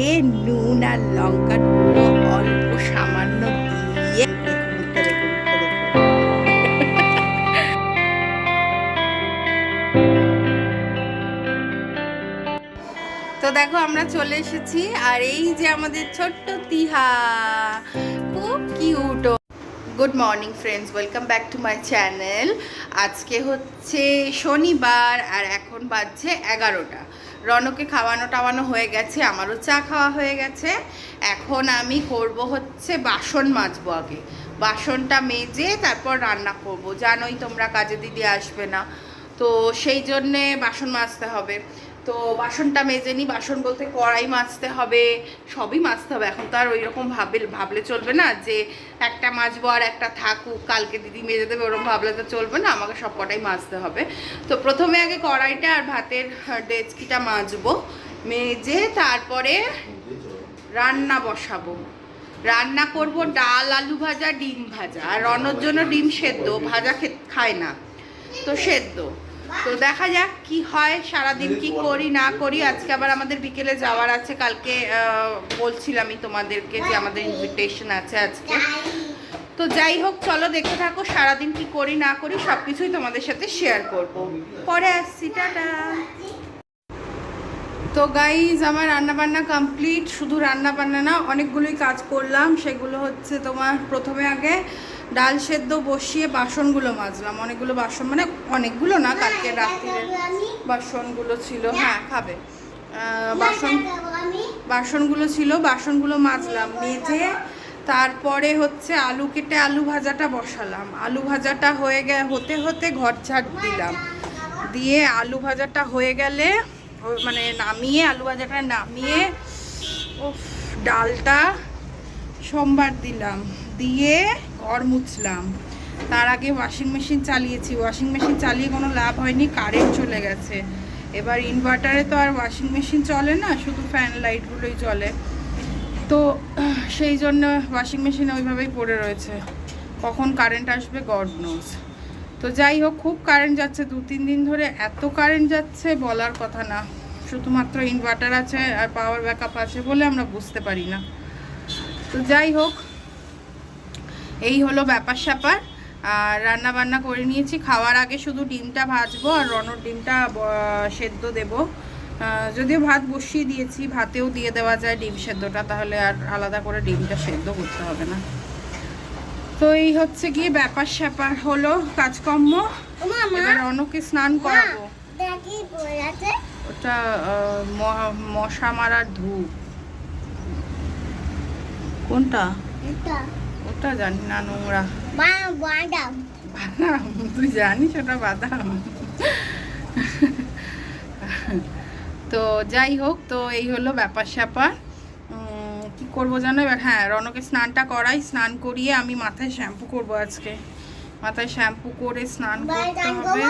এ নুন আর লঙ্কার গুঁড়ো অল্প সামান্য দিয়ে তো দেখো আমরা চলে এসেছি। আর এই যে আমাদের ছোট্ট তিহা, খুব cute. Good morning friends, welcome back to my channel. আজকে হচ্ছে শনিবার আর এখন বাজছে 11টা। রনকে খাওয়ানো টাওয়ানো হয়ে গেছে, আমারও চা খাওয়া হয়ে গেছে। এখন আমি করব হচ্ছে বাসন মাজবো। আগে বাসনটা মেজে তারপর রান্না করব। জানোই তোমরা কাজে দিদি আসবে না, তো সেই জন্যে বাসন মাজতে হবে। তো বাসনটা মেজে নিই। বাসন বলতে কড়াই মাজতে হবে, সবই মাজতে হবে। এখন তো আর ওই রকম ভাবলে চলবে না যে একটা মাজবো আর একটা থাকুক, কালকে দিদি মেজে দেবে, ওরকম ভাবলে তো চলবে না, আমাকে সব কটাই মাজতে হবে। তো প্রথমে আগে কড়াইটা আর ভাতের ডেচকিটা মাজবো, মেজে তারপরে রান্না বসাবো। রান্না করব ডাল, আলু ভাজা, ডিম ভাজা। আর রনর জন্য ডিম সেদ্ধ, ভাজা খায় না, তো সেদ্ধ। তো দেখা যাক কি হয়, সারাদিন কি করি না করি। আজকে আবার আমাদের বিকেলে যাওয়ার আছে, কালকে বলছিলামই তোমাদেরকে যে আমাদের ইনভিটেশন আছে আজকে। তো যাই হোক, চলো দেখতে থাকো সারাদিন কি করি না করি, সব কিছুই তোমাদের সাথে শেয়ার করব। পরে আসছি, টাটা। তো গাইজ, আমার রান্নাবান্না কমপ্লিট। শুধু রান্নাবান্না না, অনেকগুলোই কাজ করলাম। সেগুলো হচ্ছে তোমার প্রথমে আগে ডাল সেদ্ধ বসিয়ে বাসনগুলো মাজলাম। অনেকগুলো বাসন, মানে অনেকগুলো না, কালকে রাত্রির বাসনগুলো ছিল। হ্যাঁ খাবে, বাসনগুলো ছিল, বাসনগুলো মাজলাম। মেজে তারপরে হচ্ছে আলু কেটে আলু ভাজাটা বসালাম। আলু ভাজাটা হতে হতে ঘর ঝাড় দিলাম। দিয়ে আলু ভাজাটা হয়ে গেলে মানে নামিয়ে, আলু ভাজাটা নামিয়ে ডালটা সোমবার দিলাম, দিয়ে ঘর মুছলাম। তার আগে ওয়াশিং মেশিন চালিয়েছি। ওয়াশিং মেশিন চালিয়ে কোনো লাভ হয়নি, কারেন্ট চলে গেছে। এবার ইনভার্টারে তো আর ওয়াশিং মেশিন চলে না, শুধু ফ্যান লাইটগুলোই চলে। তো সেই জন্য ওয়াশিং মেশিন ওইভাবেই পড়ে রয়েছে, কখন কারেন্ট আসবে গড নোজ। তো যাই হোক, খুব কারেন্ট যাচ্ছে 2-3 দিন ধরে, এত কারেন্ট যাচ্ছে বলার কথা না। শুধুমাত্র ইনভার্টার আছে আর পাওয়ার ব্যাকআপ আছে বলে আমরা বুঝতে পারি না। তো যাই হোক, এই হলো ব্যাপার স্যাপার। আর রান্না বান্না করে নিয়েছি। খাওয়ার আগে শুধু ডিমটা ভাজবো আর রনর ডিমটা সেদ্ধ দেব। যদিও ভাত বসিয়ে দিয়েছি, ভাতেও দিয়ে দেওয়া যায় ডিম সেদ্ধটা, তাহলে আর আলাদা করে ডিমটা সেদ্ধ করতে হবে না। তো এই হচ্ছে গিয়ে ব্যাপার স্যাপার হলো কাজকর্ম। এবার রনকে স্নান করাবো। ওটা মশা মারার ধূপ। কোনটা? ওটা জানি না, নোংরা। বাদাম, তুই জানিস ওটা বাদাম? তো যাই হোক, তো এই হলো ব্যাপার স্যাপার। কি করবো জানো এবার? হ্যাঁ, রনকে স্নানটা করাই, স্নান করিয়ে আমি মাথায় শ্যাম্পু করব আজকে। মাথায় শ্যাম্পু করে স্নান করতে হবে।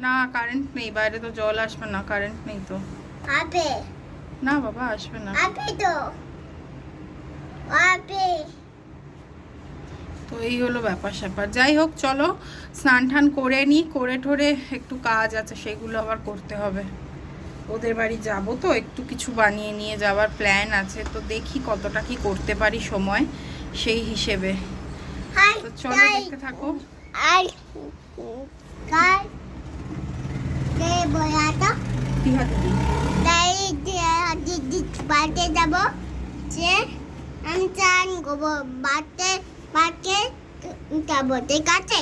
না, কারেন্ট নেই, বাইরে তো জল আসবে না, কারেন্ট নেই তো। না বাবা, আসবে না তো এই হলো ব্যাপার স্যাপার। যাই হোক, চলো স্নান টান করে নিই। করে ঠোরে একটু কাজ আছে, সেগুলো আবার করতে হবে। ওদের বাড়ি যাব তো, একটু কিছু বানিয়ে নিয়ে যাওয়ার প্ল্যান আছে। তো দেখি কতটা কি করতে পারি সময়, সেই হিসেবে। তো চলো দেখতে থাকো। আমি চান করবো বাতে কাছে।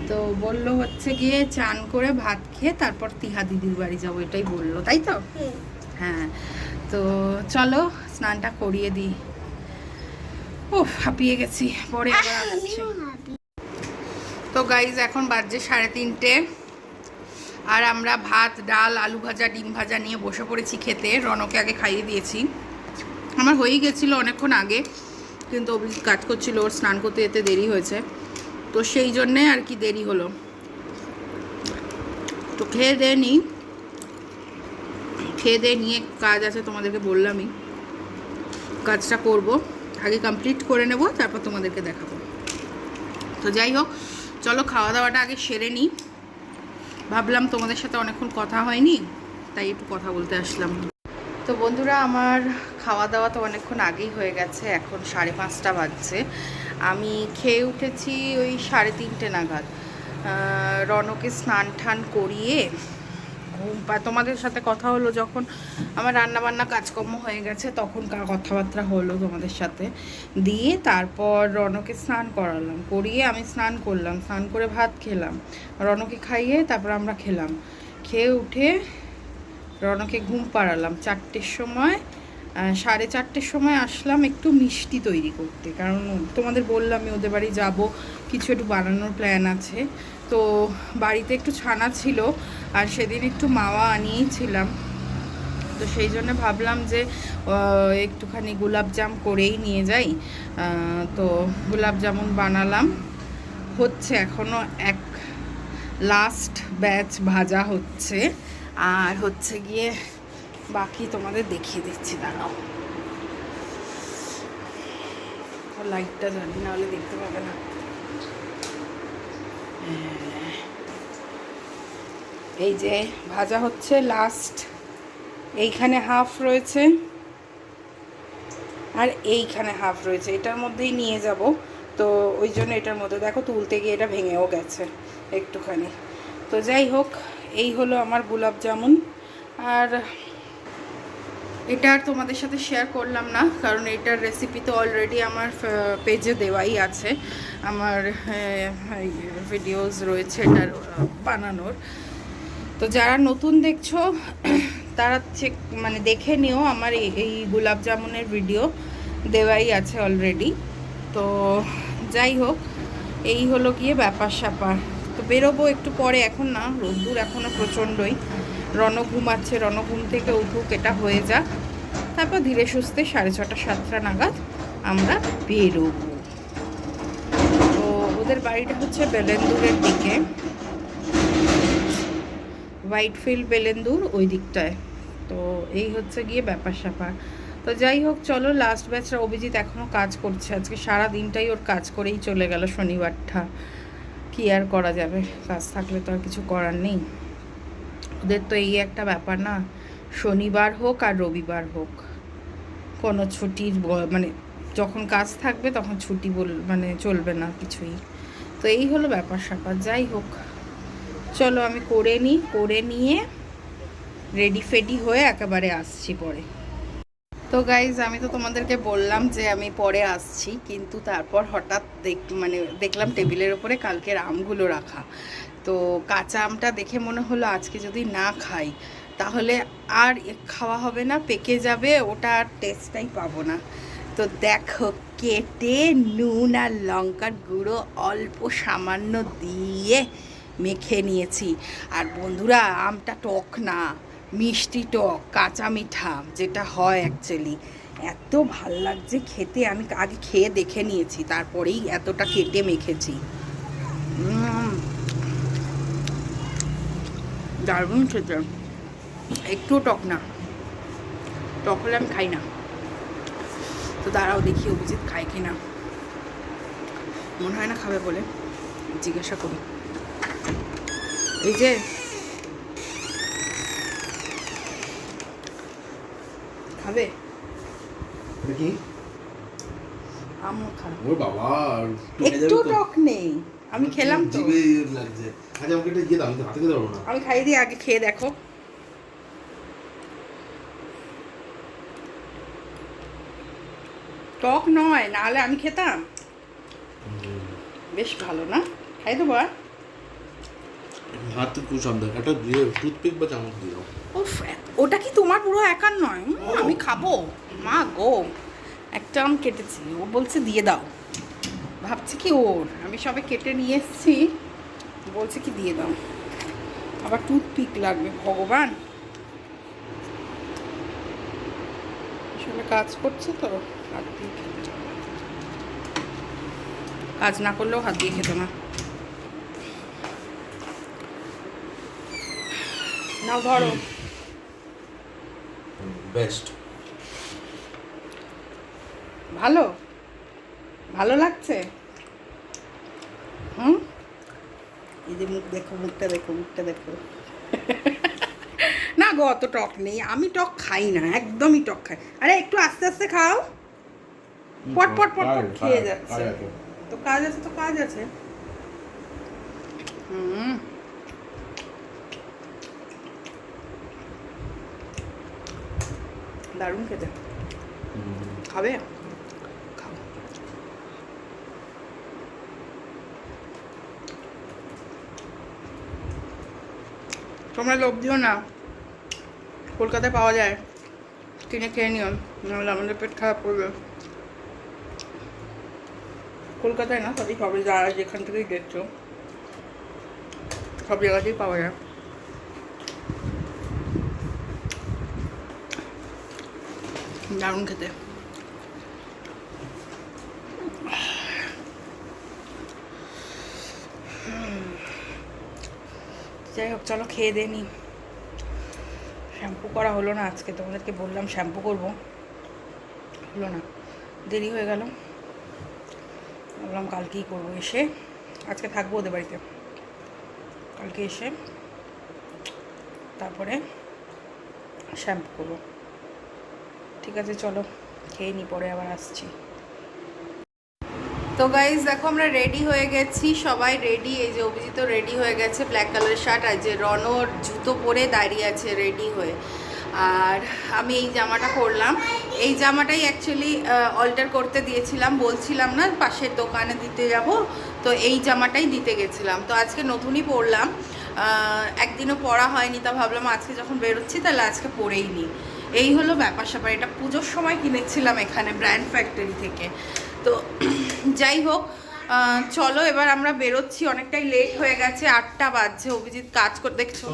তো বললো হচ্ছে গিয়ে চান করে ভাত খেয়ে তারপর তিহা দিদির বাড়ি যাবো, এটাই বললো, তাই তো? হ্যাঁ, তো চলো স্নানটা করিয়ে দিই। ও হাঁপিয়ে গেছি, পরে আবার আসছি। তো গাইজ, এখন বাজে 3:30, আর আমরা ভাত, ডাল, আলু ভাজা, ডিম ভাজা নিয়ে বসে পড়েছি খেতে। রনকে আগে খাইয়ে দিয়েছি। আমার হয়েই গেছিলো অনেকক্ষণ আগে, কিন্তু অভিজিৎ কাজ করছিল, ওর স্নান করতে যেতে দেরি হয়েছে, তো সেই জন্যে আর কি দেরি হলো। তো খেয়ে দিয়ে নিই, খেয়ে দিয়ে নিয়ে কাজ আছে, তোমাদেরকে বললামই কাজটা করব। আগে কমপ্লিট করে নেব, তারপর তোমাদেরকে দেখাবো। তো যাই হোক, চলো খাওয়া দাওয়াটা আগে সেরে নিই। ভাবলাম তোমাদের সাথে অনেকক্ষণ কথা হয়নি, তাই একটু কথা বলতে আসলাম। তো বন্ধুরা, আমার খাওয়া দাওয়া তো অনেকক্ষণ আগেই হয়ে গেছে, এখন 5:30 বাজছে। আমি খেয়ে উঠেছি ওই 3:30 নাগাদ। রনকে স্নান টান করিয়ে ঘুম তোমাদের সাথে কথা হলো যখন আমার রান্নাবান্না কাজকর্ম হয়ে গেছে, তখন কথাবার্তা হলো তোমাদের সাথে। দিয়ে তারপর রনকে স্নান করালাম, করিয়ে আমি স্নান করলাম, স্নান করে ভাত খেলাম, রনকে খাইয়ে তারপর আমরা খেলাম। খেয়ে উঠে রনকে ঘুম পাড়ালাম 4টের সময়। 4:30 সময় আসলাম একটু মিষ্টি তৈরি করতে, কারণ তোমাদের বললাম আমি ওদের বাড়ি যাব, কিছু একটু বানানোর প্ল্যান আছে। তো বাড়িতে একটু ছানা ছিল, আর সেদিন একটু মাওয়া আনিয়েছিলাম, তো সেই জন্য ভাবলাম যে একটুখানি গোলাপজাম করেই নিয়ে যাই। তো গোলাপজামুন বানালাম, হচ্ছে এখনও এক লাস্ট ব্যাচ ভাজা হচ্ছে, আর হচ্ছে গিয়ে বাকি তোমাদের দেখিয়ে দিচ্ছি। দাঁড়াও, লাইটটা জানি না হলে দেখতে পাবে না। এই যে ভাজা হচ্ছে লাস্ট, এইখানে হাফ রয়েছে আর এইখানে হাফ রয়েছে, এটার মধ্যেই নিয়ে যাব। তো ওই জন্য এটার মধ্যে দেখো তুলতে গিয়ে এটা ভেঙেও গেছে একটুখানি। তো যাই হোক, এই হলো আমার গোলাপ জামুন। আর এটা আর তোমাদের সাথে শেয়ার করলাম না, কারণ এটার রেসিপি তো অলরেডি আমার পেজে দেওয়াই আছে, আমার ভিডিওস রয়েছে এটার বানানোর। তো যারা নতুন দেখছো তারা চেক মানে দেখে নিও, আমার এই গোলাপ জামুনের ভিডিও দেওয়াই আছে অলরেডি। তো যাই হোক, এই হলো গিয়ে ব্যাপার স্যাপার। তো বেরোবো একটু পরে, এখন না, রোদ্দুর এখনও প্রচণ্ডই। রণ ঘুমাচ্ছে, রণ ঘুম থেকে উঠুক, এটা হয়ে যাক, তারপর ধীরে সুস্থে 6:30 7টা নাগাদ আমরা বেরোবো। তো ওদের বাড়িটা হচ্ছে বেলেন্দুরের দিকে, হোয়াইটফিল্ড বেলেন্দুর ওই দিকটায়। তো এই হচ্ছে গিয়ে ব্যাপার স্যাপার। তো যাই হোক, চলো লাস্ট ব্যাচটা, অভিজিৎ এখনও কাজ করছে, আজকে সারা দিনটাই ওর কাজ করেই চলে গেল। শনিবারটা কী আর করা যাবে, কাজ থাকলে তো আর কিছু করার নেই। ওদের তো এই একটা ব্যাপার না, শনিবার হোক আর রবিবার হোক কোনো ছুটির মানে যখন কাজ থাকবে তখন ছুটি মানে চলবে না কিছুই। তো এই হলো ব্যাপার স্যাপার। যাই হোক, চলো আমি করে নিই, করে নিয়ে রেডি ফেডি হয়ে একেবারে আসছি পরে। তো গাইজ, আমি তো তোমাদেরকে বললাম যে আমি পরে আসছি, কিন্তু তারপর হঠাৎ দেখলাম টেবিলের উপরে কালকের আমগুলো রাখা। তো কাঁচা আমটা দেখে মনে হলো আজকে যদি না খাই তাহলে আর খাওয়া হবে না, পেকে যাবে, ওটা আর টেস্টটাই পাবো না। তো দেখো, কেটে নুন আর লঙ্কার গুঁড়ো অল্প সামান্য দিয়ে মেখে নিয়েছি। আর বন্ধুরা, আমটা টক না, মিষ্টি টক, কাঁচা মিঠা যেটা হয় অ্যাকচুয়ালি, এত ভাল লাগছে খেতে। আমি আগে খেয়ে দেখে নিয়েছি, তারপরেই এতটা কেটে মেখেছি। দারুণ খেতে, একটুও টক না, টক হলে আমি খাই না। তো দাঁড়াও দেখি অভিজিৎ খায় কি না, মনে হয় না খাবে বলে, জিজ্ঞাসা করি। এই যে খাবে দেখি, আমও খাবে। ওর বাবা একটু টক নেই, আমি খেলাম তো। জিভে লাগছে। আচ্ছা, আমাকে এটা দিয়ে দাও, আমি তো হাতে খেতে পারবো না। আমি খাইয়ে দিই, আগে খেয়ে দেখো। টক নয়, নাহলে আমি খেতাম। বেশ ভালো না, খাই দেবো। আর হাত তো খুব সাবধান, একটা দিয়ে টুথপিক বা চামচ দিয়ে দাও। উফ, ওটা কি তোমার পুরো একার নয়, আমি খাবো। মা গো, একটা আম কেটেছি, ও বলছে দিয়ে দাও, ভাবছি কি ওর, আমি সবে কেটে নিয়ে এসেছি, বলছে কি দিয়ে দাও, আবার টুথপিক লাগবে। ভগবান, আসলে কাজ করছে তো, হাত দিয়ে খেতে হবে। কাজ না করলেও হাত দিয়ে খেতো না। নাও ধরো। বেস্ট, ভালো, ভালো লাগছে। এই যে মুখ দেখো, মুখটা দেখো, মুখটা দেখো। না গো, অত টক নেই, আমি টক খাই না, একদমই টক খাই। আরে একটু আস্তে আস্তে খাও, পট পট পট পট খেয়ে যাচ্ছে। তো কাজ আছে, তো কাজ আছে। দারুণ খেতে। খাবে? খাও। তোমরা লোভ দিও না, কলকাতায় পাওয়া যায়, কিনে খেয়ে নিও, নাহলে আমাদের পেট খারাপ করবে। কলকাতায় না, সবই সবই যারা যেখান থেকেই দেখছো সব জায়গাতেই পাওয়া যায়। দারুণ খেতে। যাই হোক, চলো খেয়ে দিয়ে নি। শ্যাম্পু করা হলো না আজকে, তোমাদেরকে বললাম শ্যাম্পু করবো, হলো না, দেরি হয়ে গেল। বললাম কালকেই করবো, এসে আজকে থাকবো ওদের বাড়িতে, কালকে এসে তারপরে শ্যাম্পু করবো। ঠিক আছে, চলো খেয়ে নি, পরে আবার আসছি। তো গাইজ দেখো, আমরা রেডি হয়ে গেছি, সবাই রেডি। এই যে অভিজিৎ রেডি হয়ে গেছে, ব্ল্যাক কালারের শার্ট, আর যে রনর জুতো পরে দাঁড়িয়ে আছে রেডি হয়ে। আর আমি এই জামাটা পরলাম, এই জামাটাই অ্যাকচুয়ালি অল্টার করতে দিয়েছিলাম, বলছিলাম না পাশের দোকানে দিতে যাব, তো এই জামাটাই দিতে গেছিলাম। তো আজকে নতুনই পরলাম, একদিনও পরা হয়নি, তা ভাবলাম আজকে যখন বেরোচ্ছি তাহলে আজকে পরেই নিই। এই হলো ব্যাপার স্যাপার। এটা পুজোর সময় কিনেছিলাম এখানে ব্র্যান্ড ফ্যাক্টরি থেকে। তো যাই হোক, চলো এবার আমরা বেরোচ্ছি, অনেকটাই লেট হয়ে গেছে, 8টা বাজছে। অভিজিৎ কাজ করে, দেখছো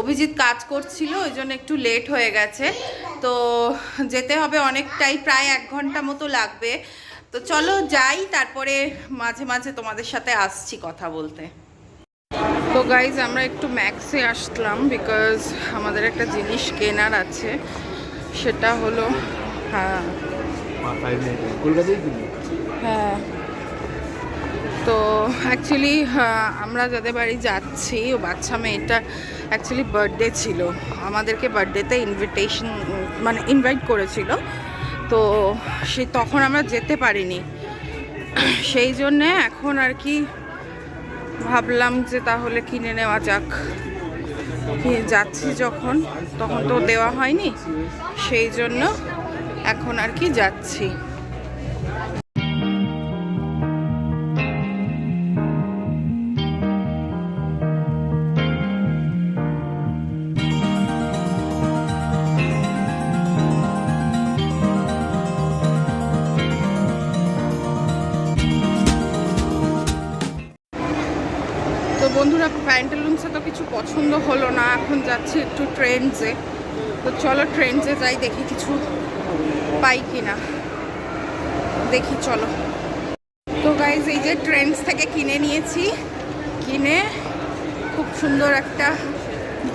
অভিজিৎ কাজ করছিল, ওই জন্য একটু লেট হয়ে গেছে। তো যেতে হবে অনেকটাই, প্রায় 1 ঘন্টা মতো লাগবে। তো চলো যাই, তারপরে মাঝে মাঝে তোমাদের সাথে আসছি কথা বলতে। তো গাইজ আমরা একটু ম্যাক্সে আসলাম, বিকজ আমাদের একটা জিনিস কেনার আছে, সেটা হলো হ্যাঁ হ্যাঁ তো অ্যাকচুয়ালি আমরা যাদের বাড়ি যাচ্ছি, ও বাচ্চা মেয়েটা অ্যাকচুয়ালি বার্থডে ছিল, আমাদেরকে বার্থডেতে ইনভাইট করেছিল। তো তখন আমরা যেতে পারিনি, সেই জন্যে এখন আর কি ভাবলাম যে তাহলে কিনে নেওয়া যাক। যাচ্ছি যখন, তখন তো দেওয়া হয়নি, সেই জন্য এখন আর কি যাচ্ছি। বন্ধুরা, প্যান্টালুন্সে তো কিছু পছন্দ হলো না, এখন যাচ্ছি একটু ট্রেন্ডসে। তো চলো ট্রেন্ডসে যাই, দেখি কিছু পাই কিনা, দেখি চলো। তো গাইজ এই যে ট্রেন্ডস থেকে কিনে নিয়েছি, কিনে খুব সুন্দর একটা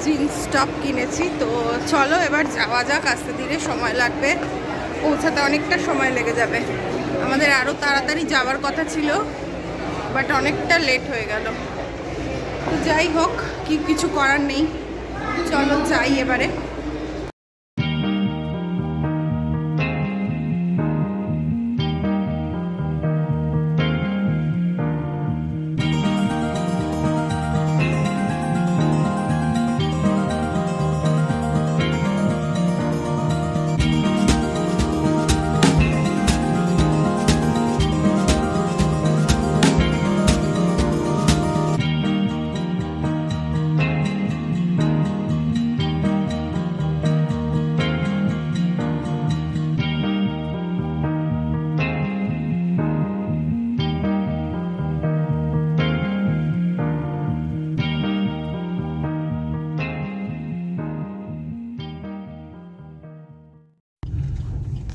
জিন্স টপ কিনেছি। তো চলো এবার যাওয়া যাক, আস্তে ধীরে, সময় লাগবে, পৌঁছাতে অনেকটা সময় লেগে যাবে। আমাদের আরও তাড়াতাড়ি যাওয়ার কথা ছিল, বাট অনেকটা লেট হয়ে গেল। তো যাই হোক, কিছু করার নেই, চলো যাই এবারে।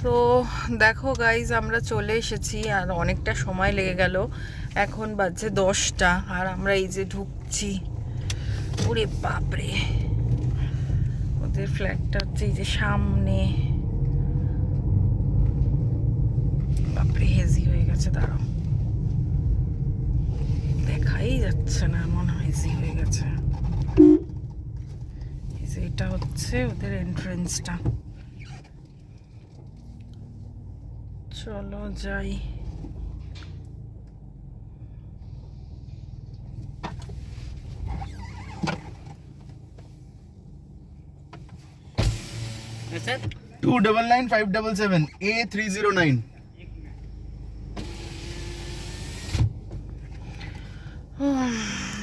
তো দেখো গাইজ, আমরা চলে এসেছি, আর অনেকটা সময় লেগে গেল। এখন বাজছে 10টা, আর আমরা এই যে ঢুকছি। ওরে বাপরে, ওদের ফ্ল্যাটটা হচ্ছে এই যে সামনে। বাপরে, হেজি হয়ে গেছে, দাঁড়াও, দেখাই যাচ্ছে না, মনে হয় হেজি হয়ে গেছে। এটা হচ্ছে ওদের এন্ট্রেন্সটা। চলো যাই। আচ্ছা 299577 A309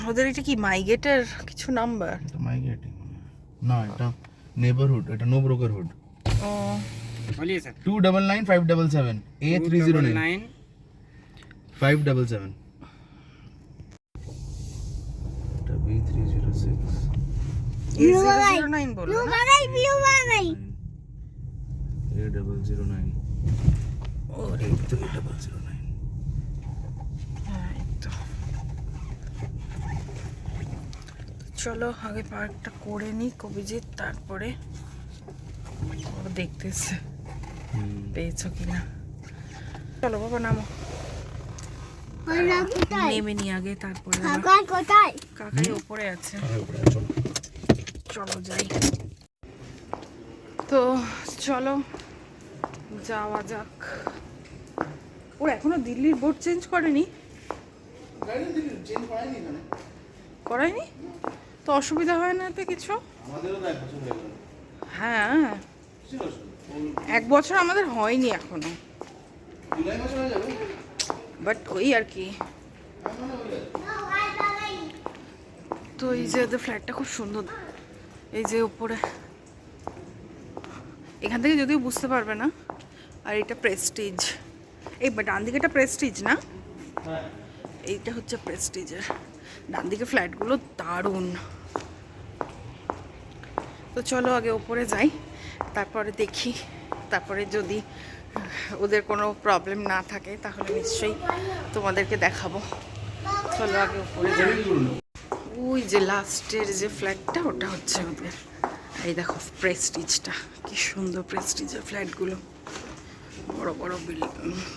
ওদের এটা কি মাইগেটের কিছু নাম্বার? এটা মাই গেটিং না, এটা নেবারহুড, এটা নো ব্রোকারহুড। ও বলিয়ে স্যার 299577 A309 9 577 এটা B306 A009 বলো না? blue বানাই A009 ওরে তো A009 হ্যাঁ, এই তো। চলো আগে পার্কটা করে নিই কবিজিৎ, তারপরে ও দেখতেছে পেয়েছো কিনা। চলো বাবা নামো, ওরা কোথায় নেমে নি আগে, তারপরে আবার। কাকা কোথায় কাকাই ওপরে আছে। চলো যাই। তো চলো যাওয়া যাক। ওর এখনো দিল্লির বোর্ড চেঞ্জ করেনি? করায়নি তো অসুবিধা হয় না তো কিছু? আমাদেরও তো 1 বছর হয়ে গেল। হ্যাঁ, ছিল তো? 1 বছর আমাদের হয়নি এখনো, জুলাই মাসে হয়ে যাবে। বাট ওই আর কি। তো এই যে ওদের ফ্ল্যাটটা খুব সুন্দর, এই যে উপরে, এখান থেকে যদিও বুঝতে পারবে না। আর এটা প্রেস্টিজ, এই ডান দিকেটা প্রেস্টিজ না, এইটা হচ্ছে প্রেস্টিজের। ডান দিকে ফ্ল্যাটগুলো দারুণ। তো চলো আগে উপরে যাই, তারপরে দেখি, তারপরে যদি ওদের কোনো প্রবলেম না থাকে তাহলে নিশ্চয়ই তোমাদেরকে দেখাবো। চলো আগে উপরে যাই। ওই যে লাস্টের যে ফ্ল্যাটটা, ওটা হচ্ছে ওদের। এই দেখো প্রেস্টিজটা, কি সুন্দর প্রেস্টিজের ফ্ল্যাটগুলো, বড় বড়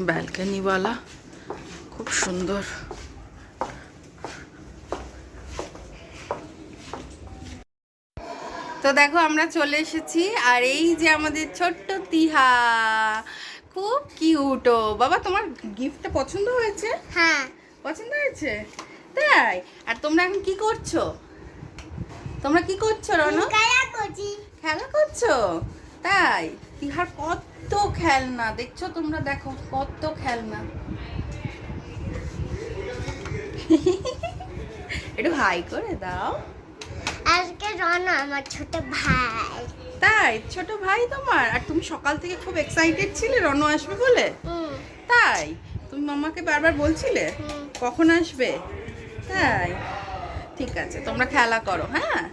ব্যালকানিওয়ালা, খুব সুন্দর। তো দেখো আমরা চলে এসেছি, আর এই যে আমাদের ছোট্ট তিহা, খুব কিউট। ও বাবা, তোমার গিফটটা পছন্দ হয়েছে? হ্যাঁ পছন্দ হয়েছে তাই? আর তোমরা এখন কি করছো? তোমরা কি করছো রনো? কায়া কোচি খেলা করছো তাই? তিহার কত খেলনা দেখছো তোমরা, দেখো কত খেলনা। একটু হাই করে দাও। আজকে রনা আমার ছোট ভাই। তাই? ছোট ভাই তোমার? আর তুমি সকাল থেকে খুব এক্সাইটেড ছিলে রনো আসবে বলে? হুম তাই? তুমি মামাকে বারবার বলছিলে কখন আসবে? তাই? ঠিক আছে, তোমরা খেলা করো। হ্যাঁ,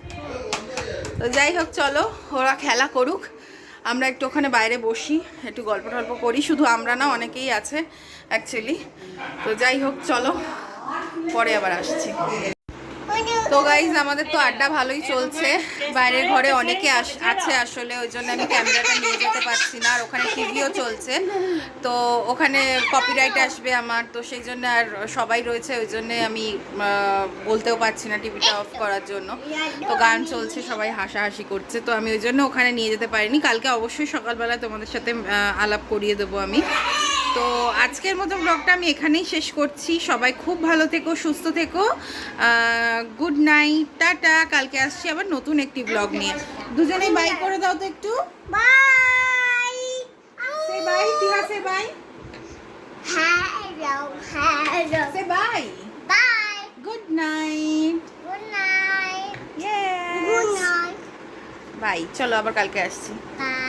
তো যাই হোক, চলো ওরা খেলা করুক, আমরা একটু ওখানে বাইরে বসি, একটু গল্প টল্প করি। শুধু আমরা না, অনেকেই আছে অ্যাকচুয়ালি। তো যাই হোক, চলো পরে আবার আসছি। তো গাইজ, আমাদের তো আড্ডা ভালোই চলছে। বাইরের ঘরে অনেকে আছে আসলে, ওই জন্য আমি ক্যামেরাটা নিয়ে যেতে পারছি না। আর ওখানে টিভিও চলছে, তো ওখানে কপিরাইট আসবে আমার, তো সেই জন্য আর সবাই রয়েছে, ওই জন্যে আমি বলতেও পারছি না টিভিটা অফ করার জন্য। তো গান চলছে, সবাই হাসাহাসি করছে, তো আমি ওই জন্য ওখানে নিয়ে যেতে পারিনি। কালকে অবশ্যই সকালবেলা তোমাদের সাথে আলাপ করিয়ে দেবো আমি। তো আজকের মতো ব্লগটা আমি এখানেই শেষ করছি। সবাই খুব ভালো থেকো, সুস্থ থেকো, গুড নাইট, টাটা। কালকে আসছি আবার নতুন একটি ব্লগ নিয়ে। দুজনেই বাই করে দাও তো একটু। Bye say bye, Tiha say bye, hello hello say bye, bye good night, good night yes, good night bye. চলো আবার কালকে আসছি। বাই